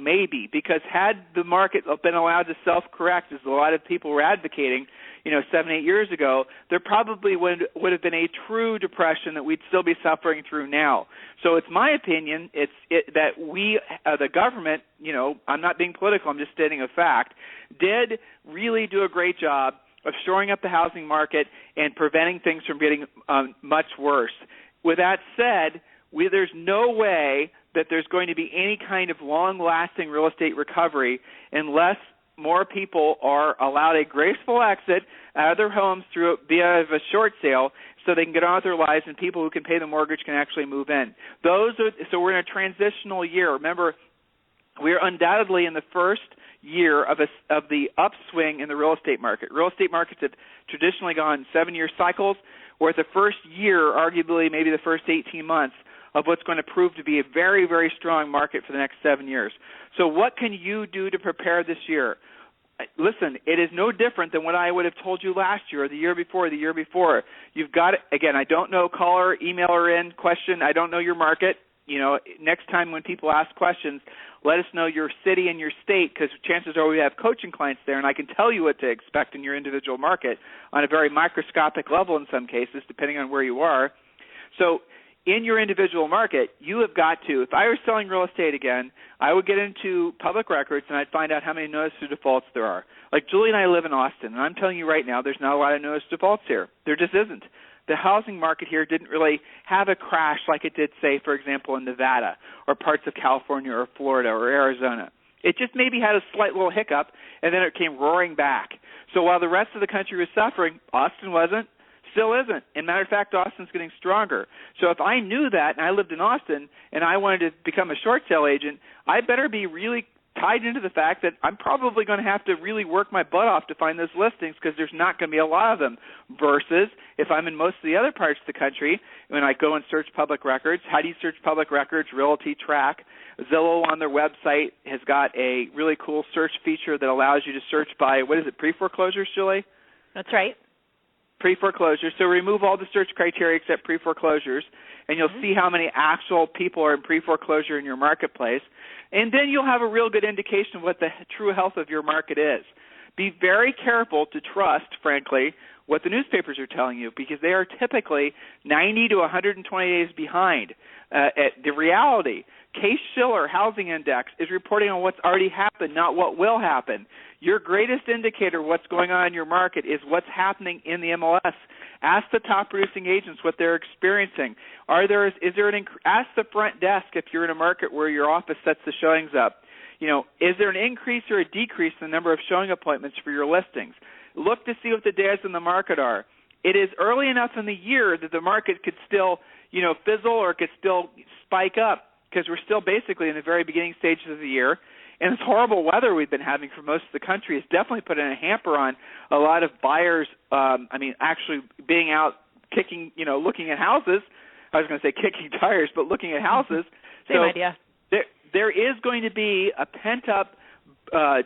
Maybe, because had the market been allowed to self-correct, as a lot of people were advocating, 7, 8 years ago, there probably would have been a true depression that we'd still be suffering through now. So it's my opinion that we, the government, I'm not being political, I'm just stating a fact, did really do a great job of shoring up the housing market and preventing things from getting much worse. With that said, there's no way that there's going to be any kind of long-lasting real estate recovery unless more people are allowed a graceful exit out of their homes via a short sale so they can get on with their lives, and people who can pay the mortgage can actually move in. So we're in a transitional year. Remember, we're undoubtedly in the first year of the upswing in the real estate market. Real estate markets have traditionally gone 7-year cycles. We're at the first year, arguably maybe the first 18 months, of what's going to prove to be a very, very strong market for the next 7 years. So what can you do to prepare this year? Listen, it is no different than what I would have told you last year or the year before, You've got it. Again, I don't know, caller, emailer in, question. I don't know your market. Next time when people ask questions, let us know your city and your state, because chances are we have coaching clients there, and I can tell you what to expect in your individual market on a very microscopic level in some cases, depending on where you are. So in your individual market, you have got to, if I were selling real estate again, I would get into public records and I'd find out how many notice of defaults there are. Like Julie and I live in Austin, and I'm telling you right now, there's not a lot of notice of defaults here. There just isn't. The housing market here didn't really have a crash like it did, say, for example, in Nevada or parts of California or Florida or Arizona. It just maybe had a slight little hiccup, and then it came roaring back. So while the rest of the country was suffering, Austin wasn't. Still isn't. And matter of fact, Austin's getting stronger. So if I knew that and I lived in Austin and I wanted to become a short sale agent, I better be really tied into the fact that I'm probably going to have to really work my butt off to find those listings because there's not going to be a lot of them. Versus if I'm in most of the other parts of the country, when I go and search public records, how do you search public records? Realty Track. Zillow on their website has got a really cool search feature that allows you to search by, what is it, pre-foreclosures, Julie? That's right. Pre-foreclosure. So remove all the search criteria except pre-foreclosures, and you'll see how many actual people are in pre-foreclosure in your marketplace. And then you'll have a real good indication of what the true health of your market is. Be very careful to trust, frankly, what the newspapers are telling you, because they are typically 90 to 120 days behind. At the reality, Case-Shiller Housing Index is reporting on what's already happened, not what will happen. Your greatest indicator of what's going on in your market is what's happening in the MLS. Ask the top producing agents what they're experiencing. Ask the front desk if you're in a market where your office sets the showings up. Is there an increase or a decrease in the number of showing appointments for your listings? Look to see what the days in the market are. It is early enough in the year that the market could still, fizzle or could still spike up, because we're still basically in the very beginning stages of the year. And this horrible weather we've been having for most of the country has definitely put in a hamper on a lot of buyers, actually being out kicking, looking at houses. I was going to say kicking tires, but looking at houses. Same idea. There is going to be a pent-up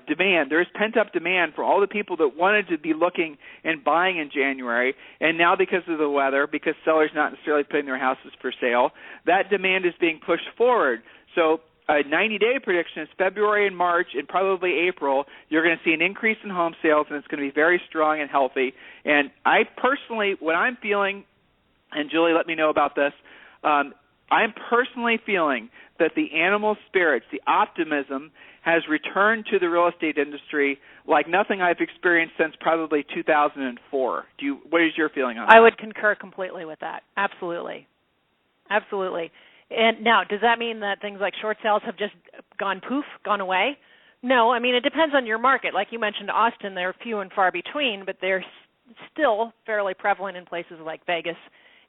demand. There is pent-up demand for all the people that wanted to be looking and buying in January, and now because of the weather, because sellers not necessarily putting their houses for sale, that demand is being pushed forward. So a 90-day prediction is February and March and probably April. You're going to see an increase in home sales, and it's going to be very strong and healthy. And I personally, what I'm feeling, and Julie, let me know about this, I'm personally feeling that the animal spirits, the optimism, has returned to the real estate industry like nothing I've experienced since probably 2004. What is your feeling on that? I would concur completely with that. Absolutely. Absolutely. And now, does that mean that things like short sales have just gone away? No. It depends on your market. Like you mentioned, Austin, they're few and far between, but they're still fairly prevalent in places like Vegas,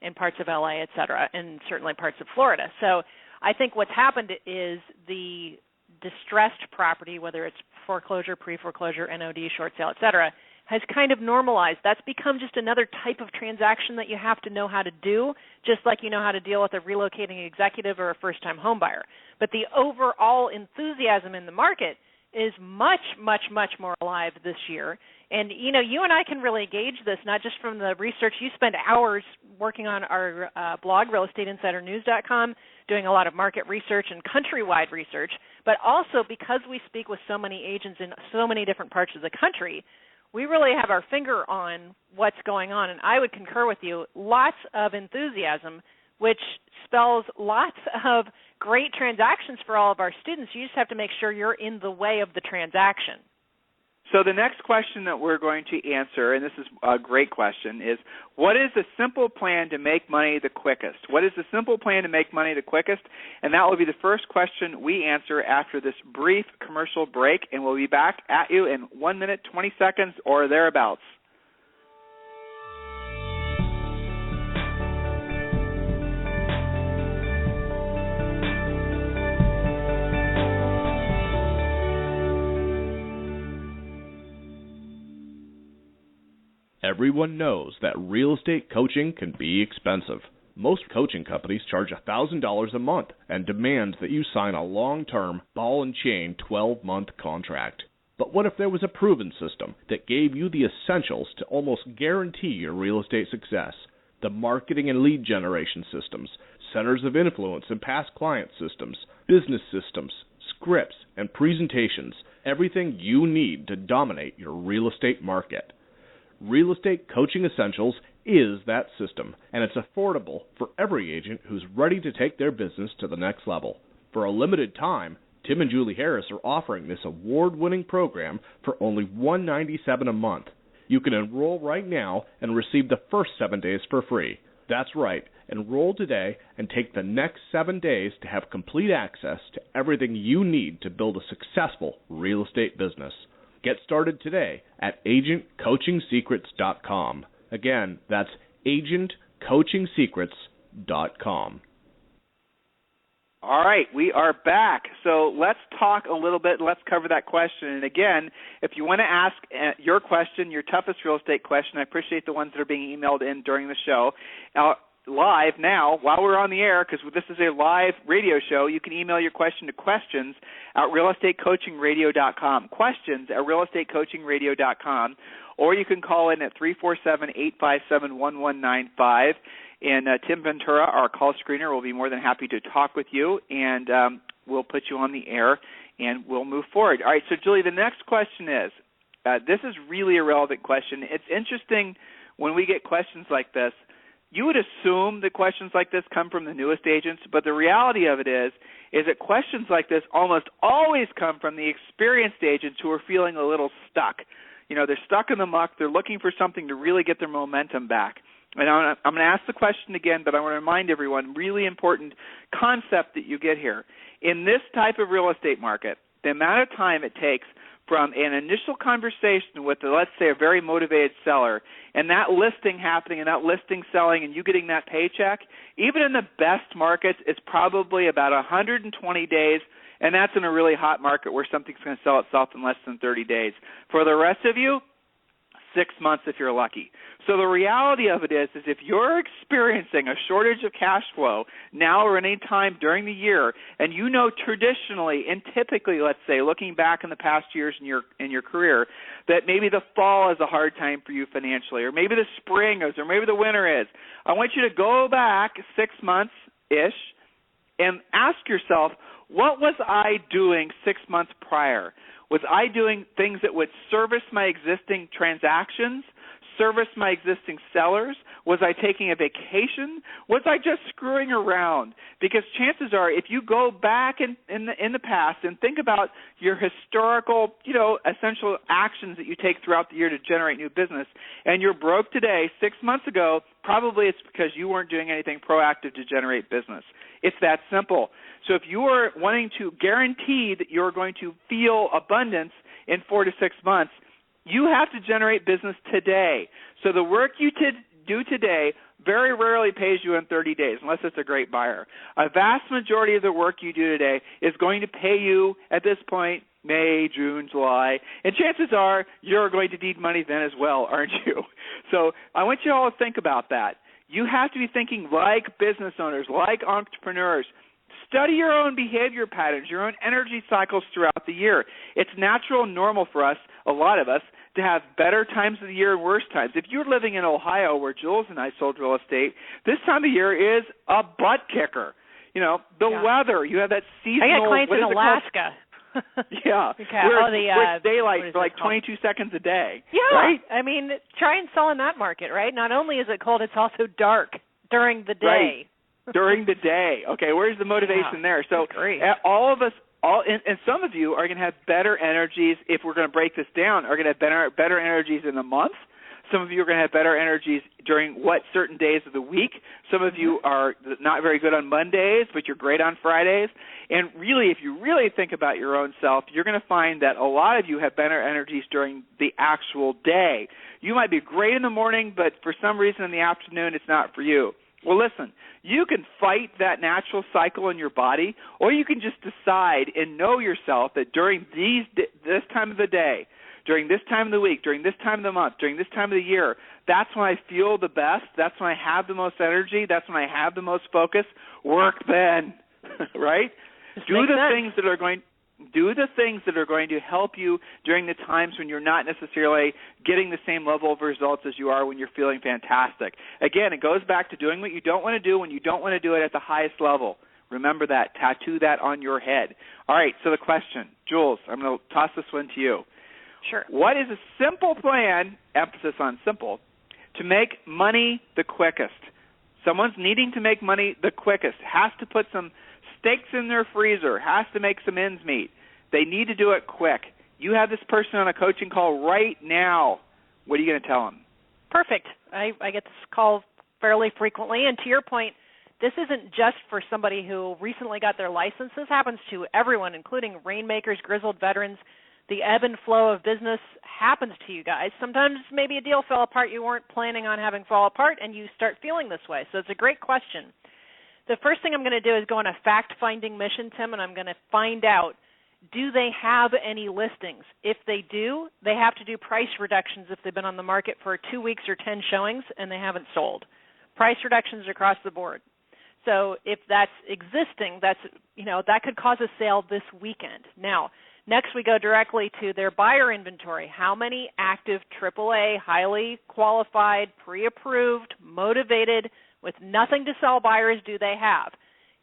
in parts of LA, et cetera, and certainly parts of Florida. So I think what's happened is the distressed property, whether it's foreclosure, pre-foreclosure, NOD, short sale, et cetera, has kind of normalized. That's become just another type of transaction that you have to know how to do, just like you know how to deal with a relocating executive or a first-time home buyer. But the overall enthusiasm in the market is much, much, much more alive this year. And, you and I can really gauge this, not just from the research. You spend hours working on our blog, realestateinsidernews.com, doing a lot of market research and countrywide research, but also because we speak with so many agents in so many different parts of the country, we really have our finger on what's going on. And I would concur with you, lots of enthusiasm, which spells lots of great transactions for all of our students. You just have to make sure you're in the way of the transaction. So the next question that we're going to answer, and this is a great question, is what is the simple plan to make money the quickest? What is the simple plan to make money the quickest? And that will be the first question we answer after this brief commercial break, and we'll be back at you in 1 minute, 20 seconds, or thereabouts. Everyone knows that real estate coaching can be expensive. Most coaching companies charge $1,000 a month and demand that you sign a long-term, ball and chain 12-month contract. But what if there was a proven system that gave you the essentials to almost guarantee your real estate success? The marketing and lead generation systems, centers of influence and past client systems, business systems, scripts, and presentations, everything you need to dominate your real estate market. Real Estate Coaching Essentials is that system, and it's affordable for every agent who's ready to take their business to the next level. For a limited time, Tim and Julie Harris are offering this award-winning program for only $197 a month. You can enroll right now and receive the first 7 days for free. That's right. Enroll today and take the next 7 days to have complete access to everything you need to build a successful real estate business. Get started today at agentcoachingsecrets.com. Again, that's agentcoachingsecrets.com. All right, we are back. So let's talk a little bit. Let's cover that question. And again, if you want to ask your question, your toughest real estate question, I appreciate the ones that are being emailed in during the show. Live now, while we're on the air, because this is a live radio show, you can email your question to questions@realestatecoachingradio.com, questions@realestatecoachingradio.com, or you can call in at 347-857-1195. And Tim Ventura, our call screener, will be more than happy to talk with you, and we'll put you on the air, and we'll move forward. All right, so Julie, the next question is, this is really a relevant question. It's interesting when we get questions like this. You would assume that questions like this come from the newest agents, but the reality of it is that questions like this almost always come from the experienced agents who are feeling a little stuck. You know, they're stuck in the muck. They're looking for something to really get their momentum back. And I'm going to ask the question again, but I want to remind everyone, really important concept that you get here. In this type of real estate market, the amount of time it takes from an initial conversation with, let's say, a very motivated seller, and that listing happening and that listing selling and you getting that paycheck, even in the best markets, it's probably about 120 days, and that's in a really hot market where something's going to sell itself in less than 30 days. For the rest of you, 6 months if you're lucky. So the reality of it is if you're experiencing a shortage of cash flow now or any time during the year, and you know traditionally and typically, let's say, looking back in the past years in your career, that maybe the fall is a hard time for you financially, or maybe the spring is, or maybe the winter is, I want you to go back 6 months-ish and ask yourself, what was I doing 6 months prior? Was I doing things that would service my existing transactions, service my existing sellers? Was I taking a vacation? Was I just screwing around? Because chances are, if you go back in the past and think about your historical, essential actions that you take throughout the year to generate new business, and you're broke today, 6 months ago, probably it's because you weren't doing anything proactive to generate business. It's that simple. So if you are wanting to guarantee that you're going to feel abundance in 4 to 6 months, you have to generate business today. So the work you do today very rarely pays you in 30 days, unless it's a great buyer. A vast majority of the work you do today is going to pay you at this point May, June, July, and chances are you're going to need money then as well, aren't you? So I want you all to think about that. You have to be thinking like business owners, like entrepreneurs. Study your own behavior patterns, your own energy cycles throughout the year. It's natural and normal for us, a lot of us, to have better times of the year and worse times. If you're living in Ohio where Jules and I sold real estate, this time of year is a butt kicker. The weather, you have that seasonal. I got clients in Alaska. Yeah, where it's daylight for like 22 seconds a day. Yeah, right? I mean, try and sell in that market, right? Not only is it cold, it's also dark during the day. Right. During the day. Okay, where's the motivation there? So all of us, and some of you are going to have better energies, if we're going to break this down, are going to have better energies in the month. Some of you are going to have better energies during certain days of the week. Some of you are not very good on Mondays, but you're great on Fridays. And really, if you really think about your own self, you're going to find that a lot of you have better energies during the actual day. You might be great in the morning, but for some reason in the afternoon it's not for you. Well, listen, you can fight that natural cycle in your body, or you can just decide and know yourself that during this time of the day, during this time of the week, during this time of the month, during this time of the year, that's when I feel the best, that's when I have the most energy, that's when I have the most focus. Work then, right? Do the things that are going to help you during the times when you're not necessarily getting the same level of results as you are when you're feeling fantastic. Again, it goes back to doing what you don't want to do when you don't want to do it at the highest level. Remember that. Tattoo that on your head. All right, so the question. Jules, I'm going to toss this one to you. Sure. What is a simple plan, emphasis on simple, to make money the quickest? Someone's needing to make money the quickest, has to put some steaks in their freezer, has to make some ends meet. They need to do it quick. You have this person on a coaching call right now. What are you going to tell them? Perfect. I get this call fairly frequently. And to your point, this isn't just for somebody who recently got their license. This happens to everyone, including rainmakers, grizzled veterans. The ebb and flow of business happens to you guys. Sometimes maybe a deal fell apart you weren't planning on having fall apart, and you start feeling this way. So it's a great question. The first thing I'm going to do is go on a fact-finding mission, Tim, and I'm going to find out, do they have any listings? If they do, they have to do price reductions if they've been on the market for 2 weeks or 10 showings and they haven't sold. Price reductions across the board. So if that's existing, that could cause a sale this weekend. Now, Next, we go directly to their buyer inventory. How many active AAA, highly qualified, pre-approved, motivated, with nothing to sell buyers do they have?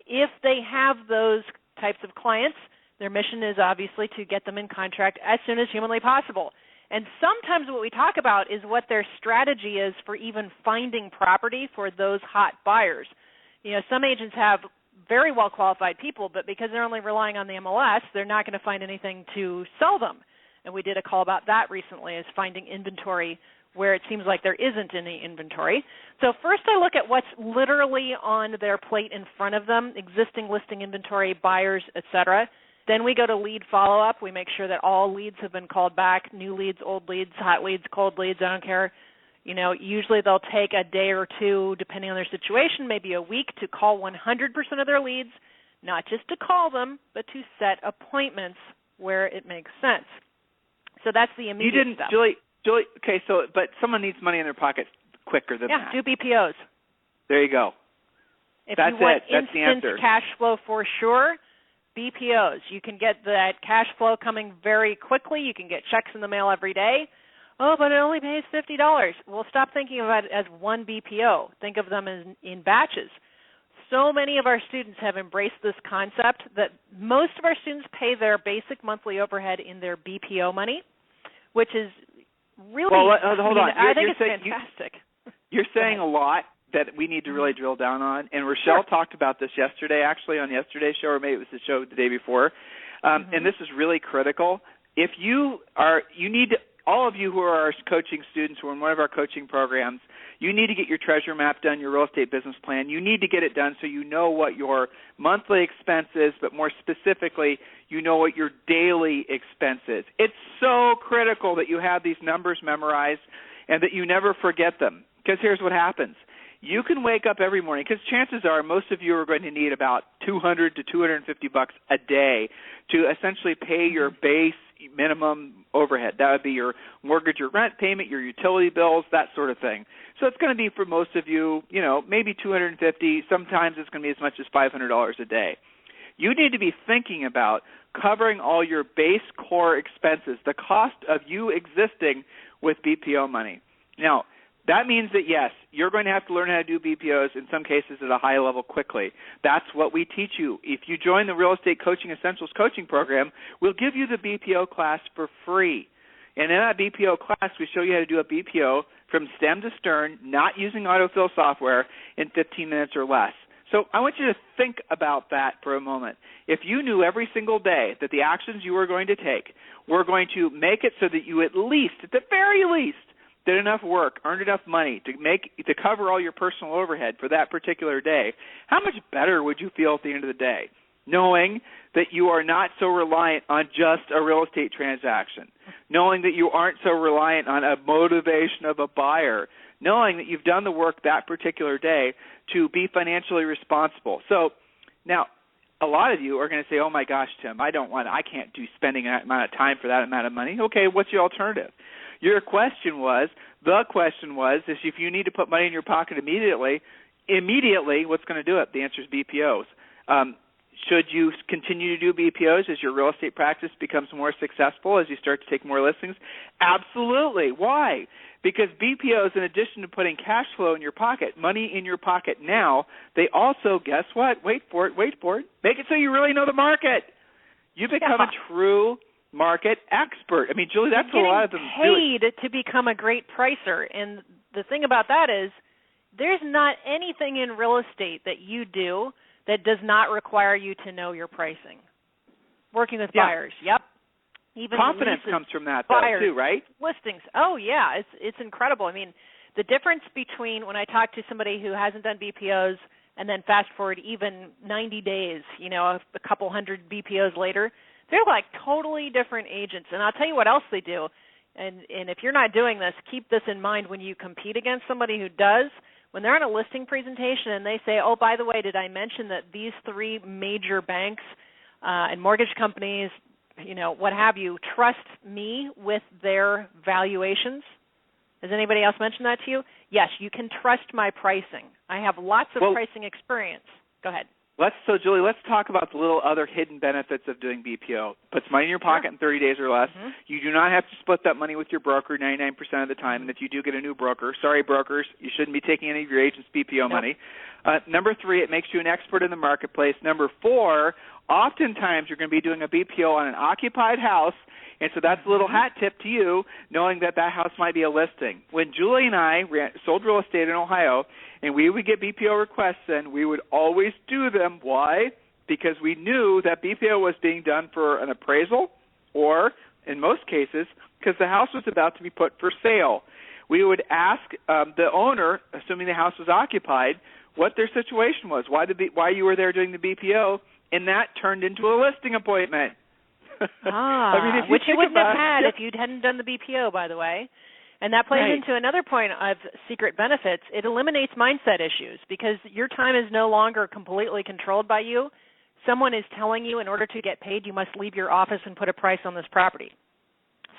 If they have those types of clients, their mission is obviously to get them in contract as soon as humanly possible. And sometimes what we talk about is what their strategy is for even finding property for those hot buyers. You know, some agents have very well-qualified people, but because they're only relying on the MLS, they're not going to find anything to sell them. And we did a call about that recently, is finding inventory where it seems like there isn't any inventory. So first I look at what's literally on their plate in front of them, existing listing inventory, buyers, et cetera. Then we go to lead follow-up. We make sure that all leads have been called back, new leads, old leads, hot leads, cold leads, I don't care. You know, usually they'll take a day or two, depending on their situation, maybe a week, to call 100% of their leads, not just to call them, but to set appointments where it makes sense. So that's the immediate stuff. Julie, okay, so, but someone needs money in their pocket quicker than that. Yeah, do BPOs. There you go. If That's you want it. That's the answer. Instant cash flow for sure, BPOs. You can get that cash flow coming very quickly. You can get checks in the mail every day. Oh, but it only pays $50. Well, stop thinking about it as one BPO. Think of them in batches. So many of our students have embraced this concept that most of our students pay their basic monthly overhead in their BPO money, which is really, hold on. I think it's fantastic. You're saying a lot that we need to really drill down on, and Rochelle talked about this yesterday, actually, on yesterday's show, or maybe it was the show the day before, and this is really critical. If you need to, all of you who are our coaching students who are in one of our coaching programs, you need to get your treasure map done, your real estate business plan. You need to get it done so you know what your monthly expense is, but more specifically, you know what your daily expense is. It's so critical that you have these numbers memorized and that you never forget them, because here's what happens. You can wake up every morning, because chances are most of you are going to need about $200 to $250 a day to essentially pay your base minimum overhead. That would be your mortgage or rent payment, your utility bills, that sort of thing. So it's going to be for most of you, maybe $250. Sometimes it's going to be as much as $500 a day. You need to be thinking about covering all your base core expenses, the cost of you existing with BPO money. Now, that means that, yes, you're going to have to learn how to do BPOs, in some cases at a high level, quickly. That's what we teach you. If you join the Real Estate Coaching Essentials coaching program, we'll give you the BPO class for free. And in that BPO class, we show you how to do a BPO from stem to stern, not using autofill software, in 15 minutes or less. So I want you to think about that for a moment. If you knew every single day that the actions you were going to take were going to make it so that you at the very least, did enough work, earned enough money to cover all your personal overhead for that particular day, how much better would you feel at the end of the day, knowing that you are not so reliant on just a real estate transaction, knowing that you aren't so reliant on a motivation of a buyer, knowing that you've done the work that particular day to be financially responsible. So now, a lot of you are going to say, oh, my gosh, Tim, I can't do spending that amount of time for that amount of money. Okay, what's your alternative? The question was, is if you need to put money in your pocket immediately, what's going to do it? The answer is BPOs. Should you continue to do BPOs as your real estate practice becomes more successful, as you start to take more listings? Absolutely. Why? Because BPOs, in addition to putting cash flow in your pocket, money in your pocket now, they also, guess what? Wait for it. Make it so you really know the market. You become a true market expert. I mean, Julie, that's a lot of them paid to become a great pricer. And the thing about that is there's not anything in real estate that you do that does not require you to know your pricing. Working with buyers, Even confidence leases, comes from that, buyers, though, too, right? Listings. Oh, yeah, it's incredible. I mean, the difference between when I talk to somebody who hasn't done BPOs and then fast forward even 90 days, a couple hundred BPOs later, they're like totally different agents. And I'll tell you what else they do. And if you're not doing this, keep this in mind when you compete against somebody who does. When they're on a listing presentation and they say, oh, by the way, did I mention that these three major banks and mortgage companies, what have you, trust me with their valuations? Has anybody else mentioned that to you? Yes, you can trust my pricing. I have lots of pricing experience. Go ahead. Julie, let's talk about the little other hidden benefits of doing BPO. Puts money in your pocket in 30 days or less. Mm-hmm. You do not have to split that money with your broker 99% of the time. And if you do get a new broker, sorry, brokers, you shouldn't be taking any of your agent's BPO money. Number 3, it makes you an expert in the marketplace. Number 4, oftentimes you're going to be doing a BPO on an occupied house, and so that's a little hat tip to you, knowing that house might be a listing. When Julie and I sold real estate in Ohio, and we would get BPO requests in, we would always do them. Why? Because we knew that BPO was being done for an appraisal, or, in most cases, because the house was about to be put for sale. We would ask the owner, assuming the house was occupied, what their situation was, why you were there doing the BPO, and that turned into a listing appointment. Which you wouldn't have had if you hadn't done the BPO, by the way. And that plays into another point of secret benefits. It eliminates mindset issues because your time is no longer completely controlled by you. Someone is telling you in order to get paid, you must leave your office and put a price on this property.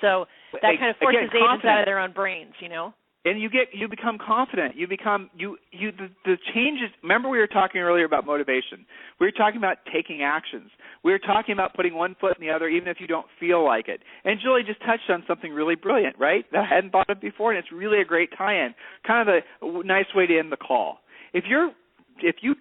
So that kind of forces agents out of their own brains, you know. And you become confident. The changes. Remember, we were talking earlier about motivation. We were talking about taking actions. We were talking about putting one foot in the other, even if you don't feel like it. And Julie just touched on something really brilliant, right? That I hadn't thought of before, and it's really a great tie-in. Kind of a nice way to end the call. If you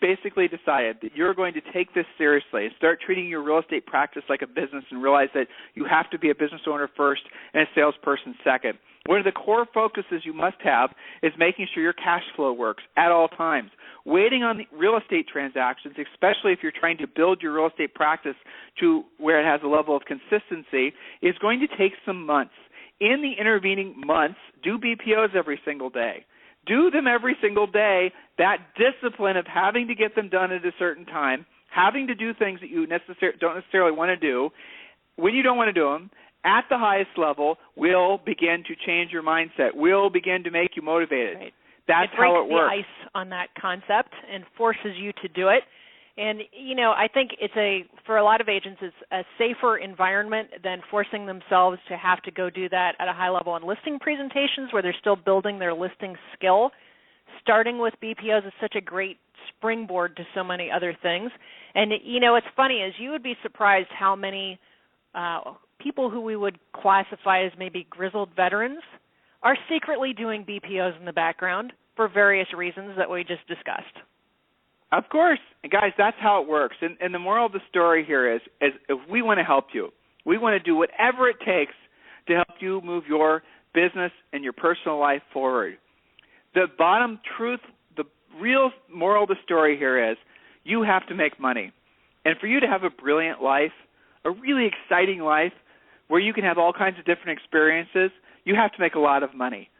basically decided that you're going to take this seriously and start treating your real estate practice like a business and realize that you have to be a business owner first and a salesperson second, one of the core focuses you must have is making sure your cash flow works at all times. Waiting on the real estate transactions, especially if you're trying to build your real estate practice to where it has a level of consistency, is going to take some months. In the intervening months, do BPOs every single day. Do them every single day. That discipline of having to get them done at a certain time, having to do things that you don't necessarily want to do, when you don't want to do them, at the highest level, will begin to change your mindset, will begin to make you motivated. Right. That's how it works. It breaks the ice on that concept and forces you to do it. And, you know, I think for a lot of agents, it's a safer environment than forcing themselves to have to go do that at a high level on listing presentations where they're still building their listing skill. Starting with BPOs is such a great springboard to so many other things. And, you know, what's funny is you would be surprised how many people who we would classify as maybe grizzled veterans are secretly doing BPOs in the background for various reasons that we just discussed. Of course. And guys, that's how it works. And the moral of the story here is if we want to help you, we want to do whatever it takes to help you move your business and your personal life forward. The bottom truth, the real moral of the story here is you have to make money. And for you to have a brilliant life, a really exciting life, where you can have all kinds of different experiences, you have to make a lot of money.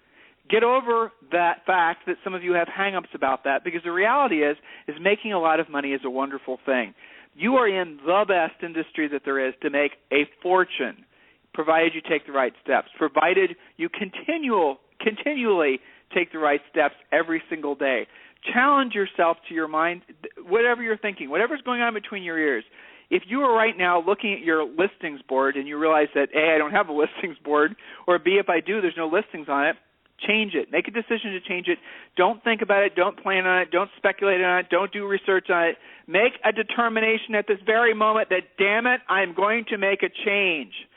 Get over that fact that some of you have hang-ups about that, because the reality is making a lot of money is a wonderful thing. You are in the best industry that there is to make a fortune, provided you take the right steps, provided you continually take the right steps every single day. Challenge yourself to your mind, whatever you're thinking, whatever's going on between your ears. If you are right now looking at your listings board and you realize that, A, I don't have a listings board, or B, if I do, there's no listings on it, change it. Make a decision to change it. Don't think about it. Don't plan on it. Don't speculate on it. Don't do research on it. Make a determination at this very moment that, damn it, I'm going to make a change.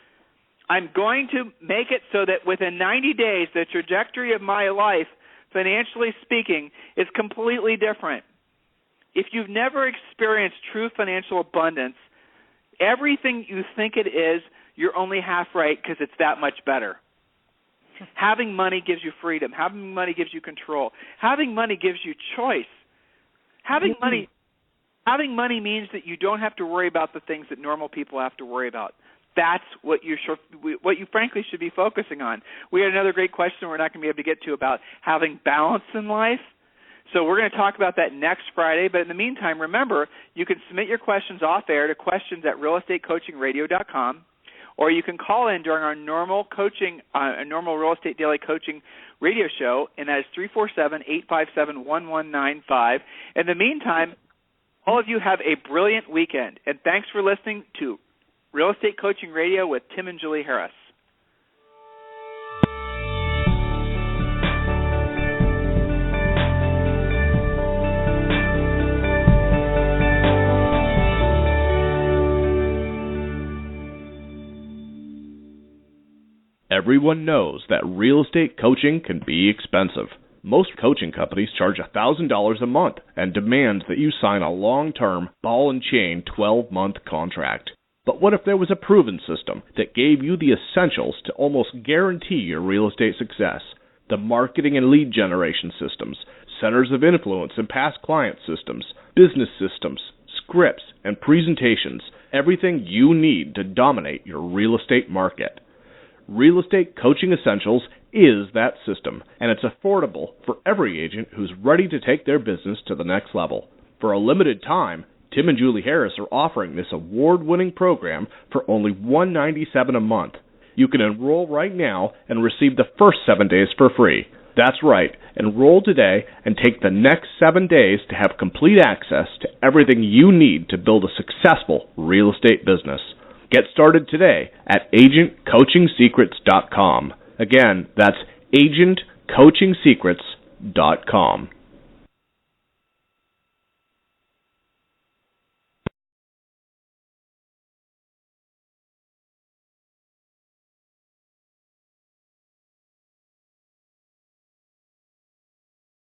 I'm going to make it so that within 90 days, the trajectory of my life, financially speaking, is completely different. If you've never experienced true financial abundance, everything you think it is, you're only half right because it's that much better. Having money gives you freedom. Having money gives you control. Having money gives you choice. Having money means that you don't have to worry about the things that normal people have to worry about. That's what you frankly should be focusing on. We had another great question we're not going to be able to get to about having balance in life. So we're going to talk about that next Friday. But in the meantime, remember, you can submit your questions off air to questions@realestatecoachingradio.com, or you can call in during our normal real estate daily coaching radio show, and that is 347-857-1195. In the meantime, all of you have a brilliant weekend, and thanks for listening to Real Estate Coaching Radio with Tim and Julie Harris. Everyone knows that real estate coaching can be expensive. Most coaching companies charge $1,000 a month and demand that you sign a long-term, ball and chain 12-month contract. But what if there was a proven system that gave you the essentials to almost guarantee your real estate success? The marketing and lead generation systems, centers of influence and past client systems, business systems, scripts, and presentations, everything you need to dominate your real estate market. Real Estate Coaching Essentials is that system, and it's affordable for every agent who's ready to take their business to the next level. For a limited time, Tim and Julie Harris are offering this award-winning program for only $197 a month. You can enroll right now and receive the first 7 days for free. That's right, enroll today and take the next 7 days to have complete access to everything you need to build a successful real estate business. Get started today at agentcoachingsecrets.com. Again, that's agentcoachingsecrets.com.